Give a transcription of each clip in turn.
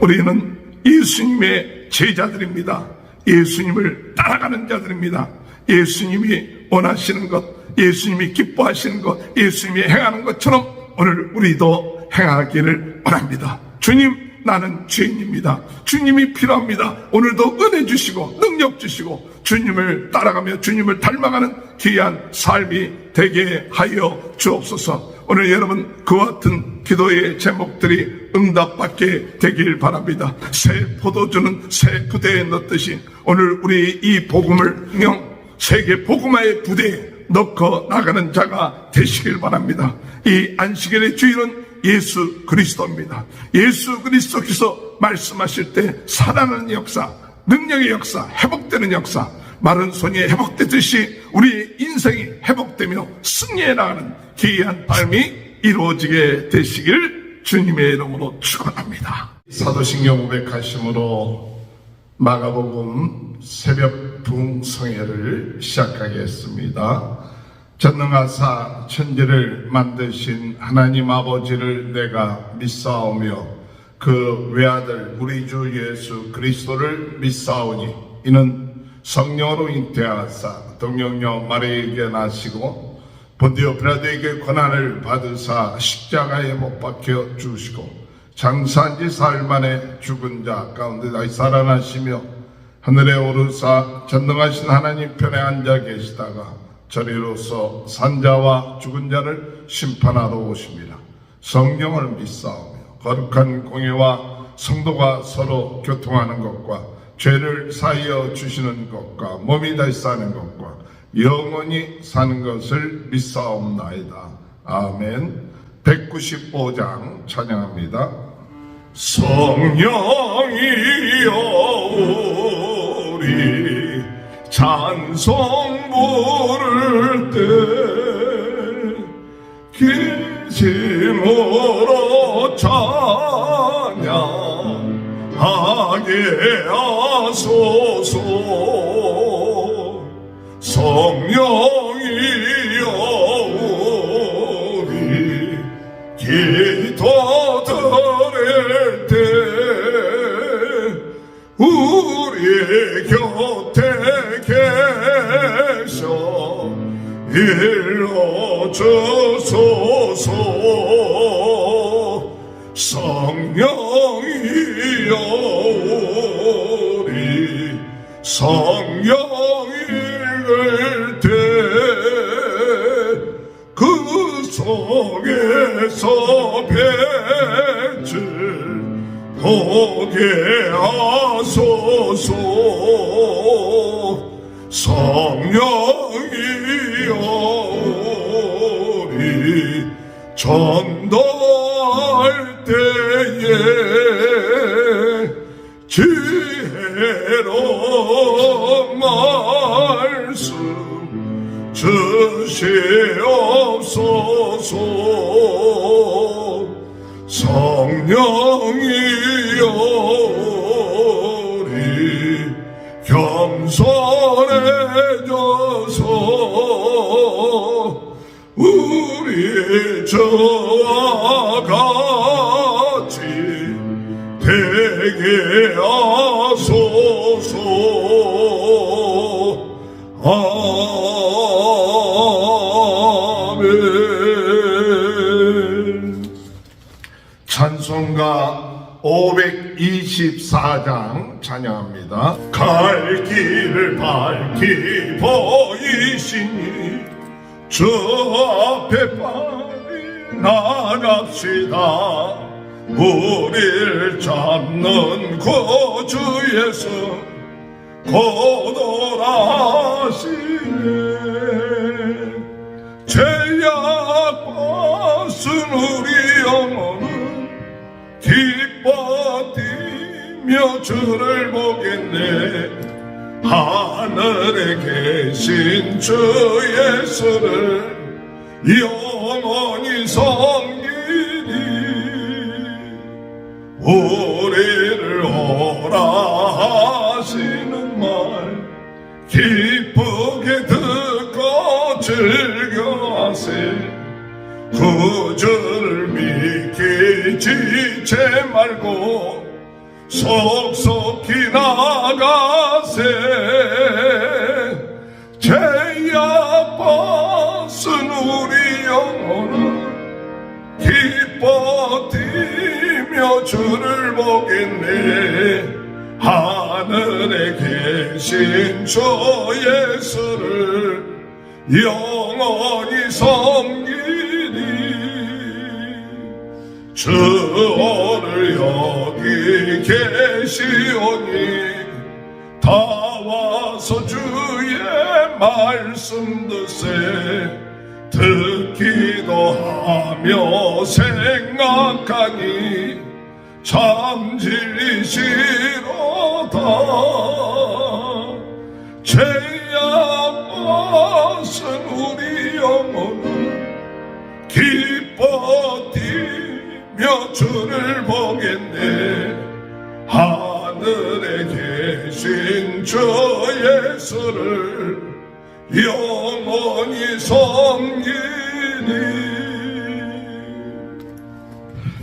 우리는 예수님의 제자들입니다. 예수님을 따라가는 자들입니다. 예수님이 원하시는 것, 예수님이 기뻐하시는 것, 예수님이 행하는 것처럼 오늘 우리도 행하기를 원합니다. 주님, 나는 죄인입니다. 주님이 필요합니다. 오늘도 은혜 주시고 능력 주시고 주님을 따라가며 주님을 닮아가는 귀한 삶이 되게 하여 주옵소서. 오늘 여러분 그와 같은 기도의 제목들이 응답받게 되길 바랍니다. 새 포도주는 새 부대에 넣듯이 오늘 우리 이 복음을 세계 복음화의 부대에 넣고 나가는 자가 되시길 바랍니다. 이 안식일의 주일은 예수 그리스도입니다. 예수 그리스도께서 말씀하실 때 살아나는 역사, 능력의 역사, 회복되는 역사, 마른 손이 회복되듯이 우리의 인생이 회복되며 승리해 나가는 귀한 삶이 이루어지게 되시길 주님의 이름으로 축원합니다. 사도신경 500하심으로 마가복음 새벽 부흥성회를 시작하겠습니다. 전능하사 천지를 만드신 하나님 아버지를 내가 믿사오며 그 외아들 우리 주 예수 그리스도를 믿사오니 이는 성령으로 잉태하사 동정녀 마리아에게 나시고 본디오 빌라도에게 고난을 받으사 십자가에 못 박혀 죽으시고 장사한 지 사흘 만에 죽은 자 가운데 다시 살아나시며 하늘에 오르사 전능하신 하나님 편에 앉아 계시다가 저리로서 산자와 죽은 자를 심판하러 오십니다. 성령을 믿사오며 거룩한 공예와 성도가 서로 교통하는 것과 죄를 사하여 주시는 것과 몸이 다시 사는 것과 영원히 사는 것을 믿사옵나이다. 아멘. 195장 찬양합니다. 성령이여 우리 찬송 부를 때 기심으로 찬양하게 하소서. 성령이여 우리 기도 드릴 때 우리 곁에 계셔 일러주소서. 성령이여 우리 성령 읽을 때 그 속에서 빛을 보게 하소서. 성령이여 우리 전도할 때에 지혜로 말씀 주시옵소서. 성령이여 우리 겸손해져서 우리 저와 같이 되게 하소서. 아멘. 찬송가 524장 찬양합니다. 갈 길을 밝히 보이시니 주 앞에 빨리 나갑시다. 우리를 잡는 구주 예수 곧 오라시네. 죄악 벗은 우리 영혼은 기뻐 뛰며 주를 보겠네. 하늘에 계신 주 예수를 영원히 섬기니 우리를 오라 하시는 말 기쁘게 듣고 즐겨하세. 구주를 믿기 지체 말고 속속히 나가세 죄아팠은 우리 영혼은 기뻐 뛰며 주를 보겠네 하늘에 계신 주 예수를 영원히 섬기리 주 오늘 여기 계시오니 다 와서 주의 말씀 듣세 듣기도 하며 생각하니 참 진리시로다 죄아팠은 우리 영혼은 기뻐 뛰며 주를 보겠네 하늘에 계신 주 예수를 영원히 섬기니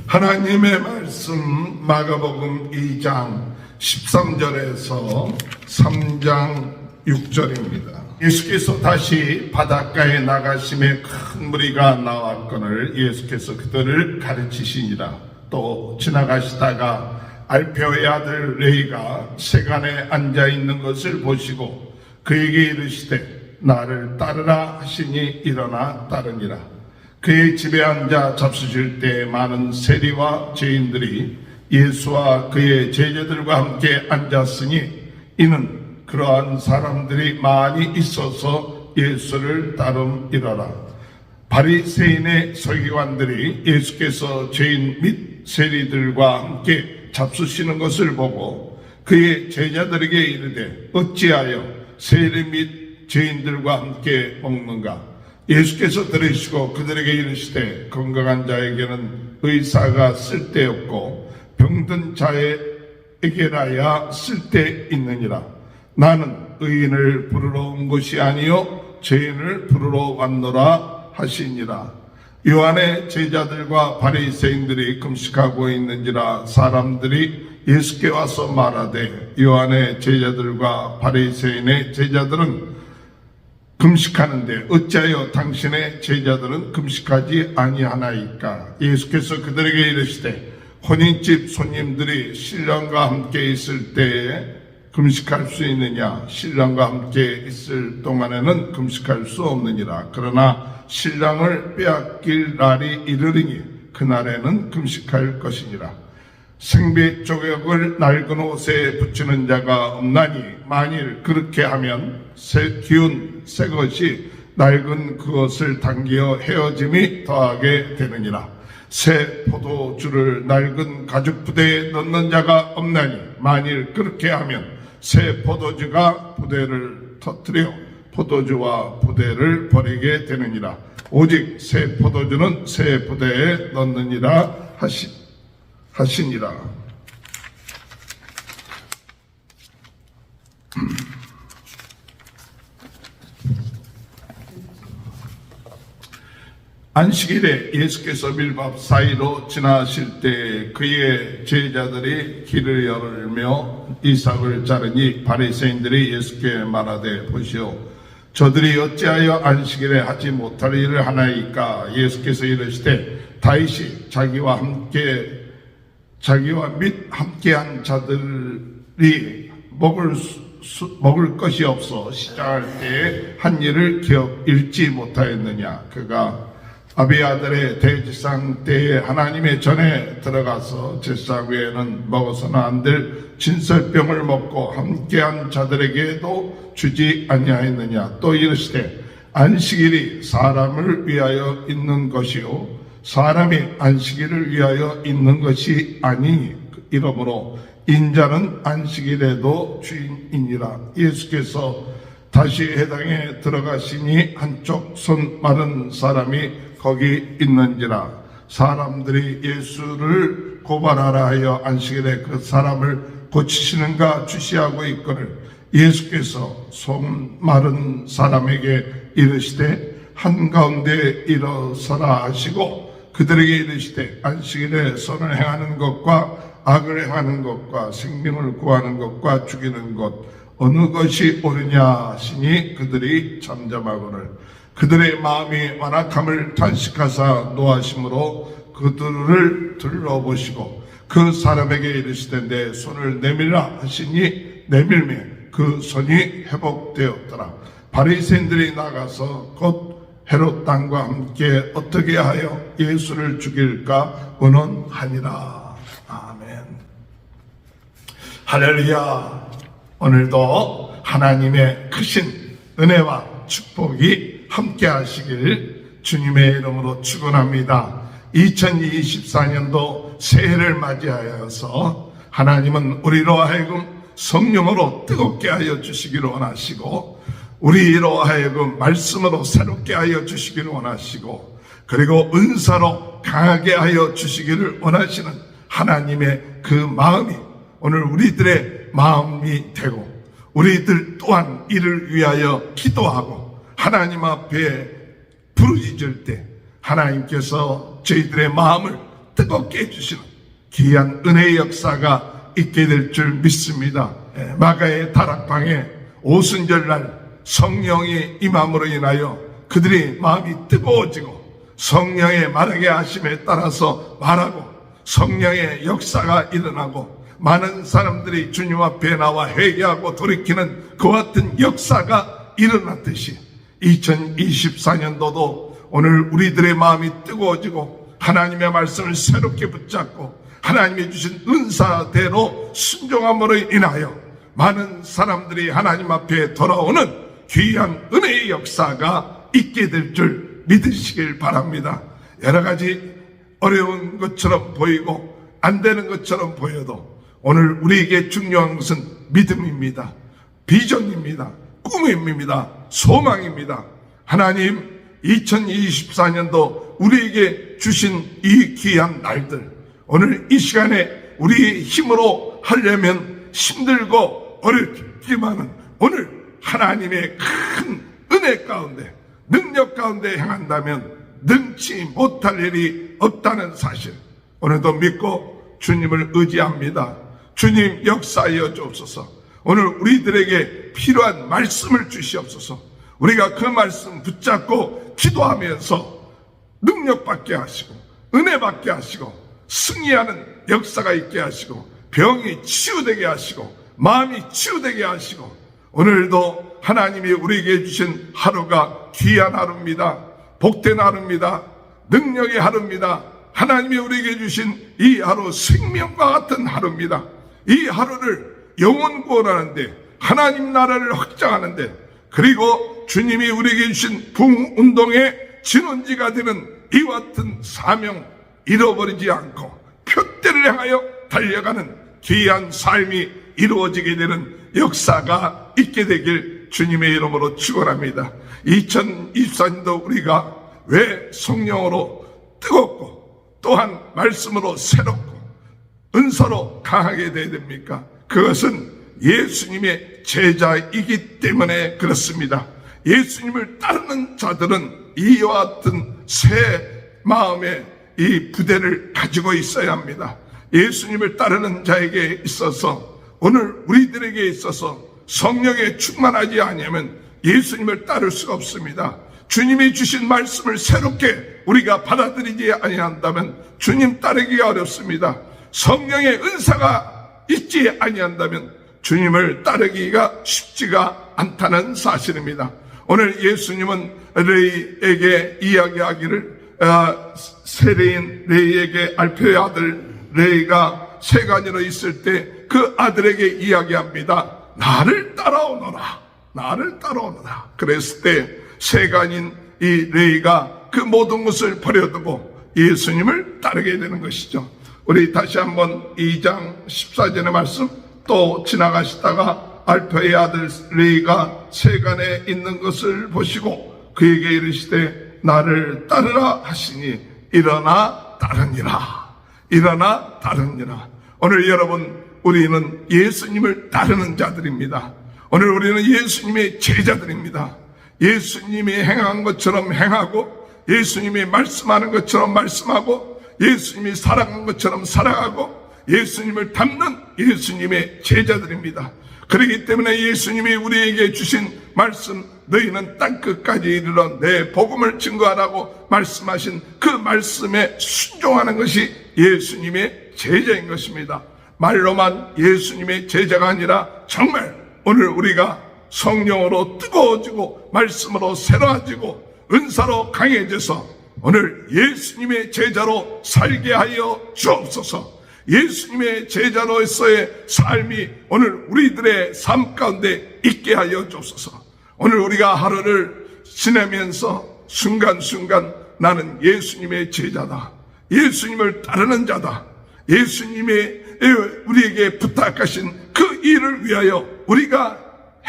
하나님의 말씀 마가복음 2장 13절에서 3장 6절입니다. 예수께서 다시 바닷가에 나가심에 큰 무리가 나왔거늘 예수께서 그들을 가르치시니라. 또 지나가시다가 알페오의 아들 레이가 세간에 앉아있는 것을 보시고 그에게 이르시되 나를 따르라 하시니 일어나 따르니라. 그의 집에 앉아 잡수실 때 많은 세리와 죄인들이 예수와 그의 제자들과 함께 앉았으니 이는 그러한 사람들이 많이 있어서 예수를 따름이러라. 바리새인의 서기관들이 예수께서 죄인 및 세리들과 함께 잡수시는 것을 보고 그의 제자들에게 이르되 어찌하여 세리 및 죄인들과 함께 먹는가? 예수께서 들으시고 그들에게 이르시되 건강한 자에게는 의사가 쓸데없고 병든 자에게라야 쓸데있느니라. 나는 의인을 부르러 온 것이 아니요 죄인을 부르러 왔노라 하시니라. 요한의 제자들과 바리새인들이 금식하고 있는지라 사람들이 예수께 와서 말하되 요한의 제자들과 바리새인의 제자들은 금식하는데 어찌하여 당신의 제자들은 금식하지 아니하나이까? 예수께서 그들에게 이르시되 혼인집 손님들이 신랑과 함께 있을 때에 금식할 수 있느냐? 신랑과 함께 있을 동안에는 금식할 수 없느니라. 그러나 신랑을 빼앗길 날이 이르리니 그날에는 금식할 것이니라. 생배 조각을 낡은 옷에 붙이는 자가 없나니 만일 그렇게 하면 기운 새 것이 낡은 그것을 당겨 헤어짐이 더하게 되느니라. 새 포도주를 낡은 가죽 부대에 넣는 자가 없나니 만일 그렇게 하면 새 포도주가 부대를 터뜨려 포도주와 부대를 버리게 되느니라. 오직 새 포도주는 새 부대에 넣느니라 하시니라. 안식일에 예수께서 밀밥 사이로 지나실 때 그의 제자들이 길을 열며 이삭을 자르니 바리새인들이 예수께 말하되 보시오 저들이 어찌하여 안식일에 하지 못할 일을 하나이까? 예수께서 이르시되 다윗이 자기와 및 함께한 자들이 먹을 것이 없어 시작할 때에 한 일을 기억 잃지 못하였느냐? 그가 아비아들의 대제사장 때에 하나님의 전에 들어가서 제사장 외에는 먹어서는 안 될 진설병을 먹고 함께한 자들에게도 주지 아니하였느냐? 또 이르시되 안식일이 사람을 위하여 있는 것이요 사람이 안식일을 위하여 있는 것이 아니니 이러므로 인자는 안식일에도 주인이니라. 예수께서 다시 회당에 들어가시니 한쪽 손 마른 사람이 거기 있는지라. 사람들이 예수를 고발하라 하여 안식일에 그 사람을 고치시는가 주시하고 있거늘 예수께서 손 마른 사람에게 이르시되 한가운데 일어서라 하시고 그들에게 이르시되 안식일에 선을 행하는 것과 악을 행하는 것과 생명을 구하는 것과 죽이는 것 어느 것이 옳으냐 하시니 그들이 잠잠하거늘 그들의 마음이 완악함을 탄식하사 노하심으로 그들을 둘러보시고 그 사람에게 이르시되 내 손을 내밀라 하시니 내밀매 그 손이 회복되었더라. 바리새인들이 나가서 곧 헤롯 왕과 함께 어떻게 하여 예수를 죽일까 의논하니라. 아멘. 할렐루야. 오늘도 하나님의 크신 은혜와 축복이 함께 하시길 주님의 이름으로 축원합니다. 2024년도 새해를 맞이하여서 하나님은 우리로 하여금 성령으로 뜨겁게 하여 주시기를 원하시고 우리로 하여금 말씀으로 새롭게 하여 주시기를 원하시고 그리고 은사로 강하게 하여 주시기를 원하시는 하나님의 그 마음이 오늘 우리들의 마음이 되고 우리들 또한 이를 위하여 기도하고 하나님 앞에 부르짖을 때 하나님께서 저희들의 마음을 뜨겁게 해주시는 귀한 은혜의 역사가 있게 될 줄 믿습니다. 마가의 다락방에 오순절날 성령이 임함으로 인하여 그들이 마음이 뜨거워지고 성령의 말하게 하심에 따라서 말하고 성령의 역사가 일어나고 많은 사람들이 주님 앞에 나와 회개하고 돌이키는 그와 같은 역사가 일어났듯이 2024년도도 오늘 우리들의 마음이 뜨거워지고 하나님의 말씀을 새롭게 붙잡고 하나님이 주신 은사대로 순종함으로 인하여 많은 사람들이 하나님 앞에 돌아오는 귀한 은혜의 역사가 있게 될 줄 믿으시길 바랍니다. 여러 가지 어려운 것처럼 보이고 안 되는 것처럼 보여도 오늘 우리에게 중요한 것은 믿음입니다. 비전입니다. 꿈입니다. 소망입니다. 하나님 2024년도 우리에게 주신 이 귀한 날들 오늘 이 시간에 우리의 힘으로 하려면 힘들고 어렵지만은 오늘 하나님의 큰 은혜 가운데 능력 가운데 행한다면 능치 못할 일이 없다는 사실 오늘도 믿고 주님을 의지합니다. 주님 역사하여 주옵소서. 오늘 우리들에게 필요한 말씀을 주시옵소서. 우리가 그 말씀 붙잡고 기도하면서 능력 받게 하시고 은혜 받게 하시고 승리하는 역사가 있게 하시고 병이 치유되게 하시고 마음이 치유되게 하시고 오늘도 하나님이 우리에게 주신 하루가 귀한 하루입니다. 복된 하루입니다. 능력의 하루입니다. 하나님이 우리에게 주신 이 하루 생명과 같은 하루입니다. 이 하루를 영원 구원하는데 하나님 나라를 확장하는데 그리고 주님이 우리에게 주신 부흥운동의 진원지가 되는 이와 같은 사명 잃어버리지 않고 표대를 향하여 달려가는 귀한 삶이 이루어지게 되는 역사가 있게 되길 주님의 이름으로 축원합니다. 2024년도 우리가 왜 성령으로 뜨겁고 또한 말씀으로 새롭고 은사로 강하게 되어야 됩니까? 그것은 예수님의 제자이기 때문에 그렇습니다. 예수님을 따르는 자들은 이와 같은 새 마음의 이 부대를 가지고 있어야 합니다. 예수님을 따르는 자에게 있어서 오늘 우리들에게 있어서 성령에 충만하지 아니하면 예수님을 따를 수가 없습니다. 주님이 주신 말씀을 새롭게 우리가 받아들이지 아니한다면 주님 따르기가 어렵습니다. 성령의 은사가 있지 아니한다면 주님을 따르기가 쉽지가 않다는 사실입니다. 오늘 예수님은 레이에게 이야기하기를 세례인 레이에게 알페의 아들 레이가 세간이로 있을 때 그 아들에게 이야기합니다. 나를 따라오너라. 나를 따라오너라. 그랬을 때 세간인 이 레이가 그 모든 것을 버려두고 예수님을 따르게 되는 것이죠. 우리 다시 한번 2장 14절의 말씀 또 지나가시다가 알페의 아들 레이가 세간에 있는 것을 보시고 그에게 이르시되 나를 따르라 하시니 일어나 따르니라. 일어나 따르니라. 오늘 여러분 우리는 예수님을 따르는 자들입니다. 오늘 우리는 예수님의 제자들입니다. 예수님이 행한 것처럼 행하고 예수님이 말씀하는 것처럼 말씀하고 예수님이 살아간 것처럼 살아가고 예수님을 닮는 예수님의 제자들입니다. 그렇기 때문에 예수님이 우리에게 주신 말씀, 너희는 땅끝까지 이르러 내 복음을 증거하라고 말씀하신 그 말씀에 순종하는 것이 예수님의 제자인 것입니다. 말로만 예수님의 제자가 아니라 정말 오늘 우리가 성령으로 뜨거워지고 말씀으로 새로워지고 은사로 강해져서 오늘 예수님의 제자로 살게 하여 주옵소서. 예수님의 제자로서의 삶이 오늘 우리들의 삶 가운데 있게 하여 주옵소서. 오늘 우리가 하루를 지내면서 순간순간 나는 예수님의 제자다, 예수님을 따르는 자다, 예수님의 우리에게 부탁하신 그 일을 위하여 우리가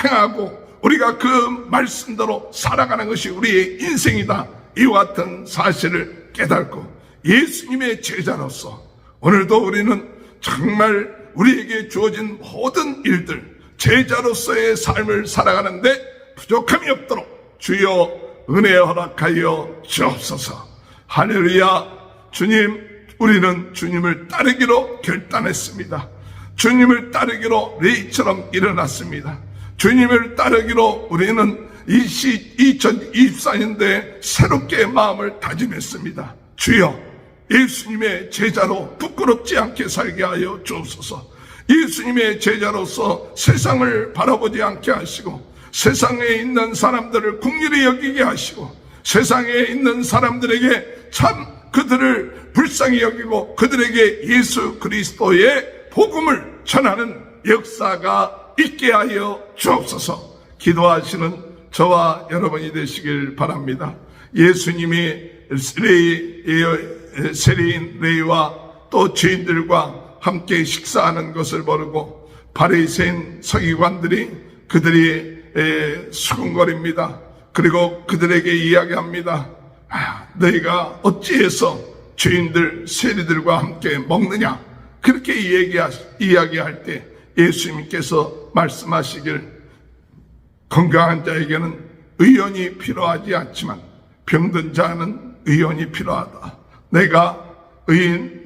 행하고 우리가 그 말씀대로 살아가는 것이 우리의 인생이다, 이와 같은 사실을 깨닫고 예수님의 제자로서 오늘도 우리는 정말 우리에게 주어진 모든 일들, 제자로서의 삶을 살아가는데 부족함이 없도록 주여 은혜 허락하여 주옵소서. 할렐루야. 주님, 우리는 주님을 따르기로 결단했습니다. 주님을 따르기로 레이처럼 일어났습니다. 주님을 따르기로 우리는 2024년도에 새롭게 마음을 다짐했습니다. 주여, 예수님의 제자로 부끄럽지 않게 살게 하여 주옵소서. 예수님의 제자로서 세상을 바라보지 않게 하시고 세상에 있는 사람들을 긍휼히 여기게 하시고 세상에 있는 사람들에게 참 그들을 불쌍히 여기고 그들에게 예수 그리스도의 복음을 전하는 역사가 있게 하여 주옵소서. 기도하시는 저와 여러분이 되시길 바랍니다. 예수님이 세리인 레위와 또 죄인들과 함께 식사하는 것을 모르고 바리새인 서기관들이 그들이 수군거립니다. 그리고 그들에게 이야기합니다. 너희가 어찌해서 죄인들 세리들과 함께 먹느냐, 그렇게 이야기할 때 예수님께서 말씀하시길, 건강한 자에게는 의원이 필요하지 않지만 병든 자는 의원이 필요하다. 내가 의인을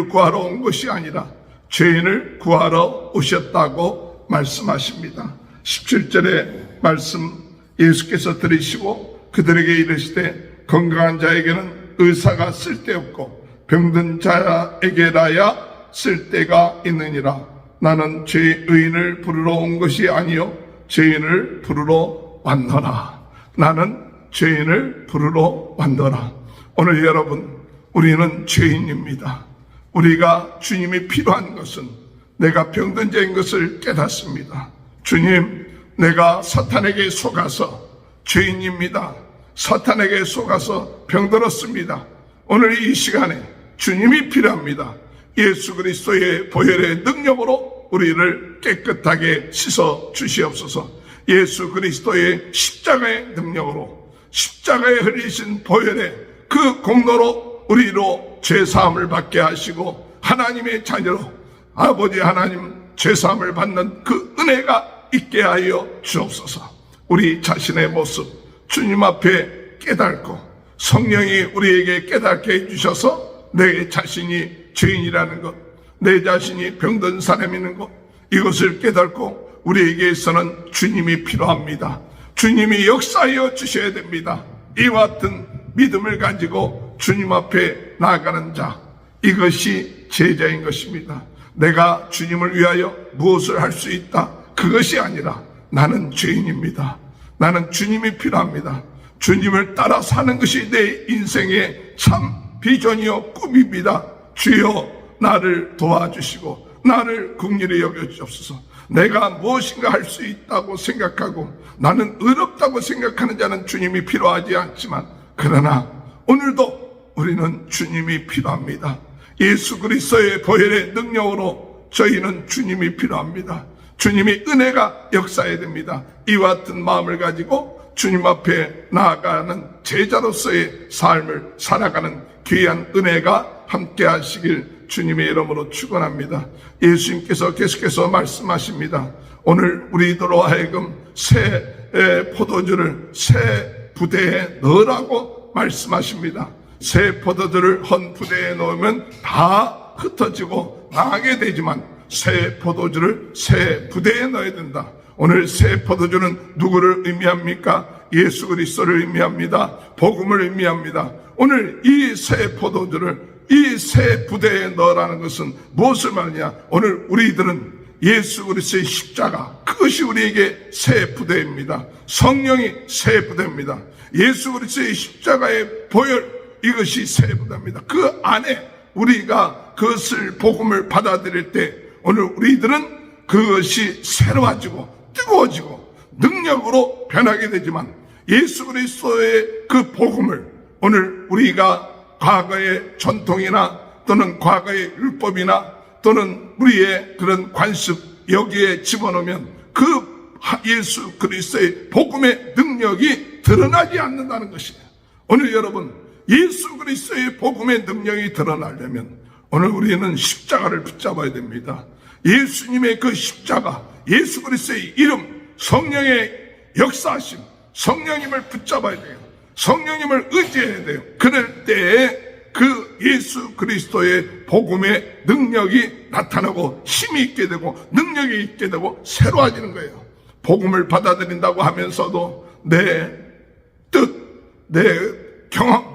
구하러 온 것이 아니라 죄인을 구하러 오셨다고 말씀하십니다. 17절의 말씀 예수께서 들으시고 그들에게 이르시되 건강한 자에게는 의사가 쓸데없고 병든 자에게라야 쓸데가 있느니라. 나는 의인을 부르러 온 것이 아니요 죄인을 부르러 왔노라. 나는 죄인을 부르러 왔노라. 오늘 여러분, 우리는 죄인입니다. 우리가 주님이 필요한 것은 내가 병든 자인 것을 깨닫습니다. 주님, 내가 사탄에게 속아서 죄인입니다. 사탄에게 속아서 병들었습니다. 오늘 이 시간에 주님이 필요합니다. 예수 그리스도의 보혈의 능력으로 우리를 깨끗하게 씻어 주시옵소서. 예수 그리스도의 십자가의 능력으로, 십자가에 흘리신 보혈의 그 공로로 우리로 죄사함을 받게 하시고 하나님의 자녀로 아버지 하나님 죄사함을 받는 그 은혜가 있게 하여 주옵소서. 우리 자신의 모습 주님 앞에 깨닫고 성령이 우리에게 깨닫게 해주셔서 내 자신이 죄인이라는 것, 내 자신이 병든 사람이라는 것, 이것을 깨닫고 우리에게서는 주님이 필요합니다. 주님이 역사하여 주셔야 됩니다. 이와 같은 믿음을 가지고 주님 앞에 나아가는 자, 이것이 제자인 것입니다. 내가 주님을 위하여 무엇을 할 수 있다, 그것이 아니라 나는 죄인입니다. 나는 주님이 필요합니다. 주님을 따라 사는 것이 내 인생의 참 비전이요 꿈입니다. 주여, 나를 도와주시고 나를 긍휼히 여겨주옵소서. 내가 무엇인가 할 수 있다고 생각하고 나는 의롭다고 생각하는 자는 주님이 필요하지 않지만, 그러나 오늘도 우리는 주님이 필요합니다. 예수 그리스도의 보혈의 능력으로 저희는 주님이 필요합니다. 주님의 은혜가 역사해야 됩니다. 이와 같은 마음을 가지고 주님 앞에 나아가는 제자로서의 삶을 살아가는 귀한 은혜가 함께 하시길 주님의 이름으로 축원합니다. 예수님께서 계속해서 말씀하십니다. 오늘 우리들로 하여금 새 포도주를 새 부대에 넣으라고 말씀하십니다. 새 포도주를 헌 부대에 넣으면 다 흩어지고 나가게 되지만 새 포도주를 새 부대에 넣어야 된다. 오늘 새 포도주는 누구를 의미합니까? 예수 그리스도를 의미합니다. 복음을 의미합니다. 오늘 이 새 포도주를 이 새 부대에 넣으라는 것은 무엇을 말하냐? 오늘 우리들은 예수 그리스도의 십자가, 그것이 우리에게 새 부대입니다. 성령이 새 부대입니다. 예수 그리스도의 십자가의 보혈, 이것이 새 부대입니다. 그 안에 우리가 그것을 복음을 받아들일 때 오늘 우리들은 그것이 새로워지고 뜨거워지고 능력으로 변하게 되지만 예수 그리스도의 그 복음을 오늘 우리가 과거의 전통이나 또는 과거의 율법이나 또는 우리의 그런 관습 여기에 집어넣으면 그 예수 그리스도의 복음의 능력이 드러나지 않는다는 것이에요. 오늘 여러분, 예수 그리스도의 복음의 능력이 드러나려면 오늘 우리는 십자가를 붙잡아야 됩니다. 예수님의 그 십자가, 예수 그리스도의 이름, 성령의 역사하심, 성령님을 붙잡아야 돼요. 성령님을 의지해야 돼요. 그럴 때에 그 예수 그리스도의 복음의 능력이 나타나고 힘이 있게 되고 능력이 있게 되고 새로워지는 거예요. 복음을 받아들인다고 하면서도 내 뜻, 내 경험,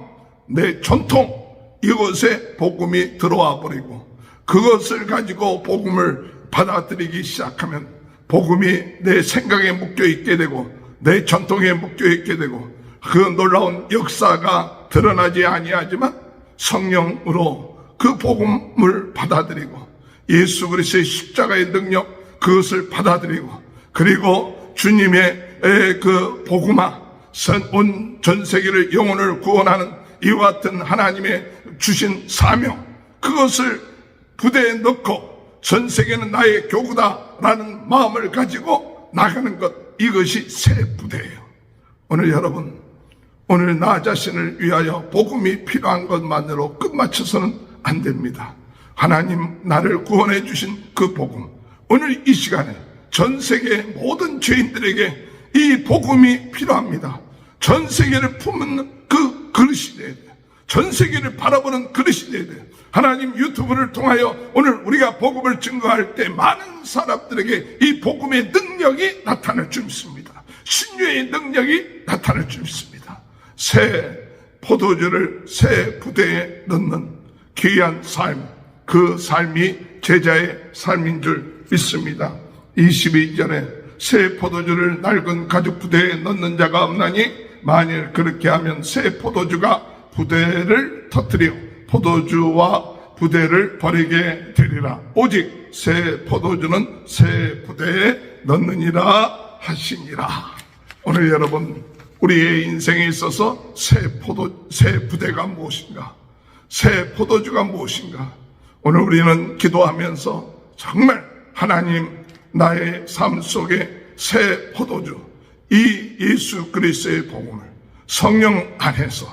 내 전통, 이것에 복음이 들어와 버리고 그것을 가지고 복음을 받아들이기 시작하면 복음이 내 생각에 묶여 있게 되고 내 전통에 묶여 있게 되고 그 놀라운 역사가 드러나지 아니하지만 성령으로 그 복음을 받아들이고 예수 그리스도의 십자가의 능력 그것을 받아들이고 그리고 주님의 그 복음화 온 전 세계를 영혼을 구원하는 이와 같은 하나님의 주신 사명 그것을 부대에 넣고 전 세계는 나의 교구다라는 마음을 가지고 나가는 것 이것이 새 부대예요. 오늘 여러분 오늘 나 자신을 위하여 복음이 필요한 것만으로 끝마쳐서는 안 됩니다. 하나님 나를 구원해 주신 그 복음 오늘 이 시간에 전 세계 모든 죄인들에게 이 복음이 필요합니다. 전 세계를 품는 그 그릇이 돼야 돼요. 전 세계를 바라보는 그릇이 돼야 돼요. 하나님 유튜브를 통하여 오늘 우리가 복음을 증거할 때 많은 사람들에게 이 복음의 능력이 나타날 줄 믿습니다. 신유의 능력이 나타날 줄 믿습니다. 새 포도주를 새 부대에 넣는 귀한 삶, 그 삶이 제자의 삶인 줄 믿습니다. 22절에 새 포도주를 낡은 가죽 부대에 넣는 자가 없나니 만일 그렇게 하면 새 포도주가 부대를 터뜨려 포도주와 부대를 버리게 되리라. 오직 새 포도주는 새 부대에 넣느니라 하시니라. 오늘 여러분 우리의 인생에 있어서 새 부대가 무엇인가? 새 포도주가 무엇인가? 오늘 우리는 기도하면서 정말 하나님 나의 삶 속에 새 포도주 이 예수 그리스도의 복음을 성령 안에서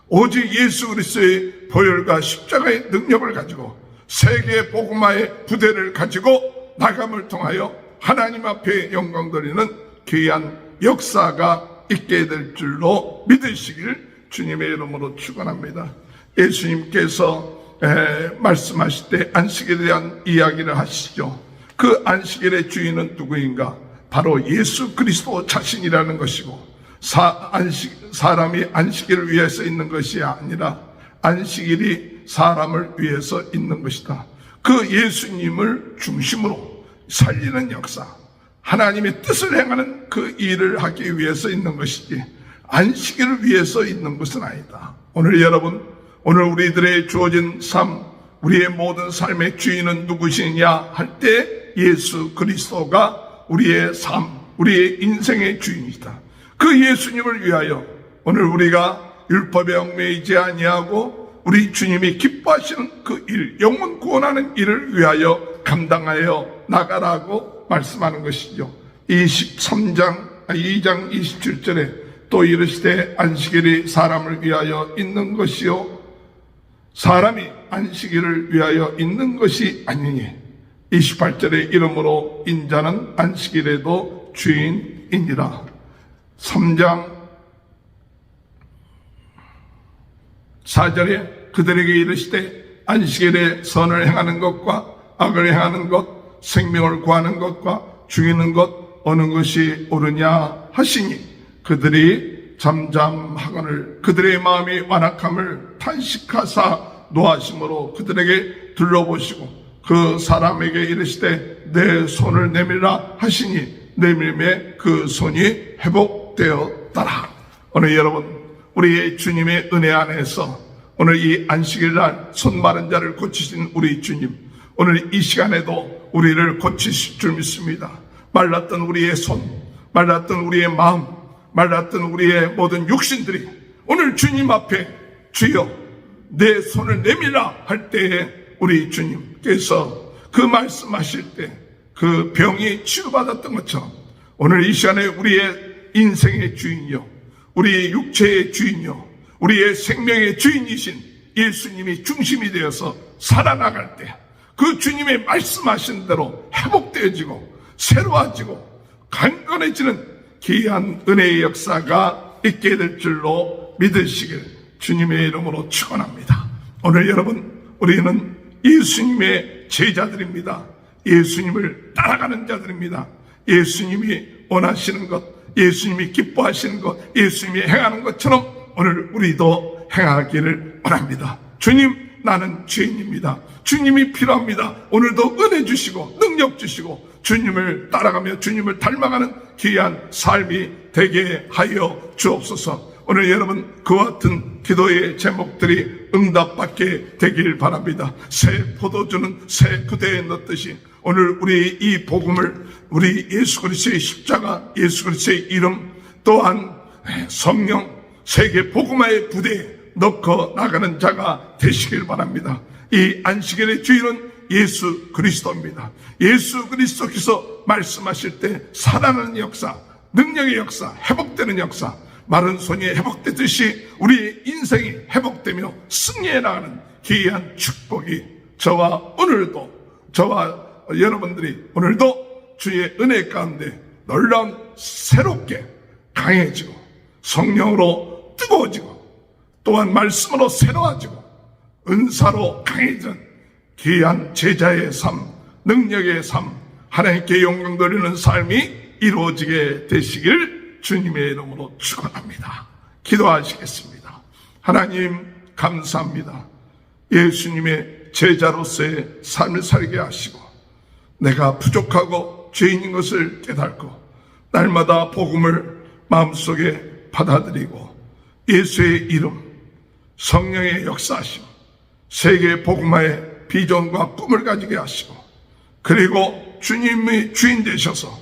오직 예수 그리스도의 보혈과 십자가의 능력을 가지고 세계 복음화의 부대를 가지고 나감을 통하여 하나님 앞에 영광 돌리는 귀한 역사가 있게 될 줄로 믿으시길 주님의 이름으로 축원합니다. 예수님께서 말씀하실 때 안식일에 대한 이야기를 하시죠. 그 안식일의 주인은 누구인가? 바로 예수 그리스도 자신이라는 것이고 사람이 안식일을 위해서 있는 것이 아니라 안식일이 사람을 위해서 있는 것이다. 그 예수님을 중심으로 살리는 역사, 하나님의 뜻을 행하는 그 일을 하기 위해서 있는 것이지 안식일을 위해서 있는 것은 아니다. 오늘 여러분, 오늘 우리들의 주어진 삶, 우리의 모든 삶의 주인은 누구시냐 할 때 예수 그리스도가 우리의 삶, 우리의 인생의 주인이다. 그 예수님을 위하여 오늘 우리가 율법에 얽매이지 아니하고 우리 주님이 기뻐하시는 그 일, 영혼 구원하는 일을 위하여 감당하여 나가라고 말씀하는 것이죠. 2장 27절에 또 이르시되 안식일이 사람을 위하여 있는 것이요 사람이 안식일을 위하여 있는 것이 아니니 28절에 이러므로 인자는 안식일에도 주인이니라. 3장 4절에 그들에게 이르시되 안식일에 선을 행하는 것과 악을 행하는 것, 생명을 구하는 것과 죽이는 것 어느 것이 옳으냐 하시니 그들이 잠잠하거늘 그들의 마음이 완악함을 탄식하사 노하심으로 그들에게 둘러보시고 그 사람에게 이르시되 내 손을 내밀라 하시니 내밀매 그 손이 회복되었더라. 오늘 여러분, 우리의 주님의 은혜 안에서 오늘 이 안식일날 손 마른 자를 고치신 우리 주님, 오늘 이 시간에도 우리를 고치실 줄 믿습니다. 말랐던 우리의 손, 말랐던 우리의 마음, 말랐던 우리의 모든 육신들이 오늘 주님 앞에 주여 내 손을 내밀라 할 때에 우리 주님께서 그 말씀하실 때 그 병이 치유받았던 것처럼 오늘 이 시간에 우리의 인생의 주인이요, 우리의 육체의 주인이요, 우리의 생명의 주인이신 예수님이 중심이 되어서 살아나갈 때 그 주님의 말씀하신 대로 회복되어지고 새로워지고 강건해지는 귀한 은혜의 역사가 있게 될 줄로 믿으시길 주님의 이름으로 축원합니다. 오늘 여러분, 우리는 예수님의 제자들입니다. 예수님을 따라가는 자들입니다. 예수님이 원하시는 것, 예수님이 기뻐하시는 것, 예수님이 행하는 것처럼 오늘 우리도 행하기를 원합니다. 주님, 나는 죄인입니다. 주님이 필요합니다. 오늘도 은혜 주시고 능력 주시고 주님을 따라가며 주님을 닮아가는 귀한 삶이 되게 하여 주옵소서. 오늘 여러분, 그와 같은 기도의 제목들이 응답받게 되길 바랍니다. 새 포도주는 새 그대에 넣듯이 오늘 우리 이 복음을, 우리 예수 그리스도의 십자가, 예수 그리스도의 이름, 또한 성령, 세계 복음화의 부대에 넣고 나가는 자가 되시길 바랍니다. 이 안식일의 주인은 예수 그리스도입니다. 예수 그리스도께서 말씀하실 때 살아나는 역사, 능력의 역사, 회복되는 역사, 마른 손이 회복되듯이 우리의 인생이 회복되며 승리해 나가는 귀한 축복이 저와 여러분들이 오늘도 주의 은혜 가운데 놀라운 새롭게 강해지고 성령으로 뜨거워지고 또한 말씀으로 새로워지고 은사로 강해지는 귀한 제자의 삶, 능력의 삶, 하나님께 영광 돌리는 삶이 이루어지게 되시길 주님의 이름으로 축원합니다. 기도하시겠습니다. 하나님 감사합니다. 예수님의 제자로서의 삶을 살게 하시고 내가 부족하고 죄인인 것을 깨닫고 날마다 복음을 마음속에 받아들이고 예수의 이름, 성령의 역사하심, 세계 복음화의 비전과 꿈을 가지게 하시고 그리고 주님이 주인 되셔서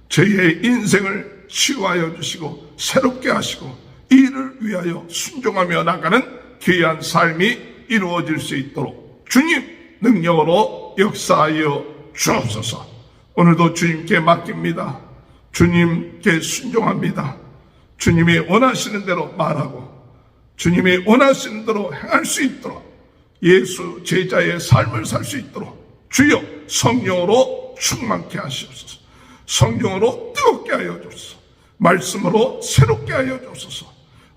저희의 인생을 치유하여 주시고 새롭게 하시고 이를 위하여 순종하며 나가는 귀한 삶이 이루어질 수 있도록 주님 능력으로 역사하여 주옵소서. 오늘도 주님께 맡깁니다. 주님께 순종합니다. 주님이 원하시는 대로 말하고 주님이 원하시는 대로 행할 수 있도록 예수 제자의 삶을 살 수 있도록 주여 성령으로 충만케 하시옵소서. 성령으로 뜨겁게 하여 주옵소서. 말씀으로 새롭게 하여 주옵소서.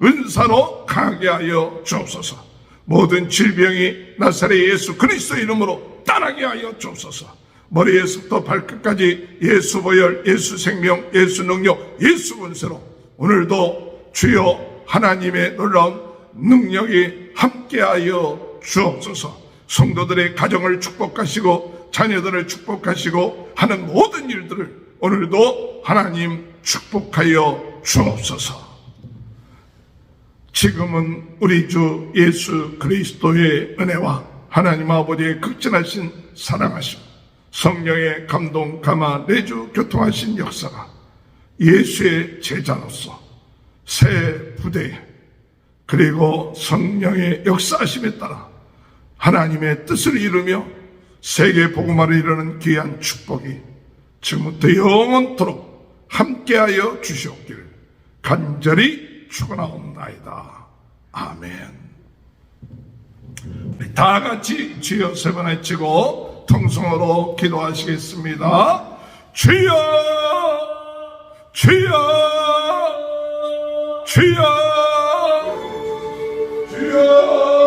은사로 강하게 하여 주옵소서. 모든 질병이 나사렛 예수 그리스도 이름으로 떠나게 하여 주옵소서. 머리에서부터 발끝까지 예수 보혈, 예수 생명, 예수 능력, 예수 권세로 오늘도 주여 하나님의 놀라운 능력이 함께하여 주옵소서. 성도들의 가정을 축복하시고 자녀들을 축복하시고 하는 모든 일들을 오늘도 하나님 축복하여 주옵소서. 지금은 우리 주 예수 그리스도의 은혜와 하나님 아버지의 극진하신 사랑하심, 성령의 감동, 감화, 내주 교통하신 역사가 예수의 제자로서 새 부대에 그리고 성령의 역사하심에 따라 하나님의 뜻을 이루며 세계 복음화를 이루는 귀한 축복이 지금부터 영원토록 함께하여 주시옵기를 간절히 축원하옵나이다. 아멘. 우리 다 같이 주여 세 번 외치고 통성으로 기도하시겠습니다. 주여, 주여, 주여, 주여. 주여